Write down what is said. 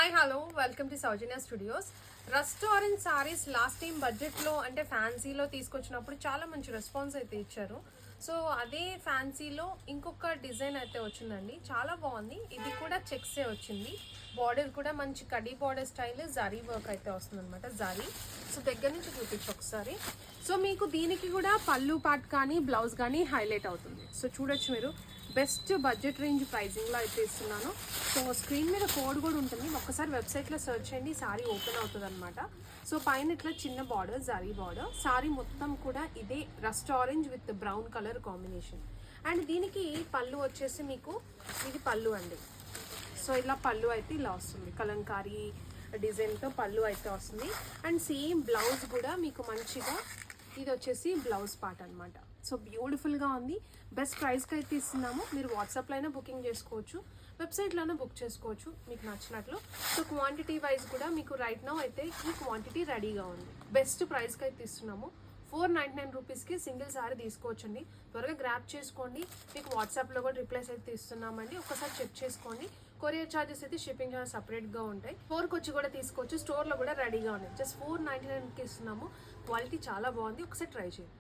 Hi hello welcome to Soujanya studios. Rust orange saris last time బడ్జెట్లో అంటే ఫ్యాన్సీలో తీసుకొచ్చినప్పుడు చాలా మంచి రెస్పాన్స్ అయితే ఇచ్చారు. సో అదే ఫ్యాన్సీలో ఇంకొక డిజైన్ అయితే వచ్చిందండి, చాలా బాగుంది. ఇది కూడా చెక్సే వచ్చింది. బార్డర్ కూడా మంచి khadi border style zari work అయితే వస్తుంది అనమాట. జరీ సో దగ్గర నుంచి చూపించు ఒకసారి. సో మీకు దీనికి కూడా పళ్ళు పార్ట్ కానీ బ్లౌజ్ కానీ హైలైట్ అవుతుంది. సో చూడొచ్చు మీరు, బెస్ట్ బడ్జెట్ రేంజ్ ప్రైజింగ్లో అయితే ఇస్తున్నాను. సో స్క్రీన్ మీద కోడ్ కూడా ఉంటుంది, ఒక్కసారి వెబ్సైట్లో సెర్చ్ చేయండి, సారీ ఓపెన్ అవుతుంది అనమాట. సో పైన ఇట్లా చిన్న బార్డర్, జరీ బార్డర్, సారీ మొత్తం కూడా ఇదే rust orange with brown colour combination. And దీనికి పళ్ళు వచ్చేసి మీకు ఇది పళ్ళు అండి. సో ఇలా పళ్ళు అయితే ఇలా వస్తుంది, కలంకారీ డిజైన్తో పళ్ళు అయితే వస్తుంది. అండ్ సేమ్ బ్లౌజ్ కూడా మీకు మంచిగా ఇది వచ్చేసి బ్లౌజ్ పార్ట్ అనమాట. సో బ్యూటిఫుల్గా ఉంది. బెస్ట్ ప్రైస్కి అయితే ఇస్తున్నాము. మీరు వాట్సాప్లో అయినా బుకింగ్ చేసుకోవచ్చు, వెబ్సైట్లోనే బుక్ చేసుకోవచ్చు మీకు నచ్చినట్లు. సో క్వాంటిటీ వైజ్ కూడా మీకు రైట్ నౌ అయితే ఈ క్వాంటిటీ రెడీగా ఉంది. బెస్ట్ ప్రైస్కి అయితే ఇస్తున్నాము. 499 రూపీస్కి సింగిల్ సారీ తీసుకోవచ్చండి. త్వరగా గ్రాప్ చేసుకోండి. మీకు వాట్సాప్లో కూడా రిప్లైస్ అయితే ఇస్తున్నామండి, ఒకసారి చెక్ చేసుకోండి. కొరియర్ ఛార్జెస్ అయితే షిప్పింగ్ ఛార్జెస్ సపరేట్గా ఉంటాయి. 4కి వచ్చి కూడా తీసుకోవచ్చు, స్టోర్లో కూడా రెడీగా ఉన్నాయి. జస్ట్ 499కి ఇస్తున్నాము. క్వాలిటీ చాలా బాగుంది, ఒకసారి ట్రై చేయండి.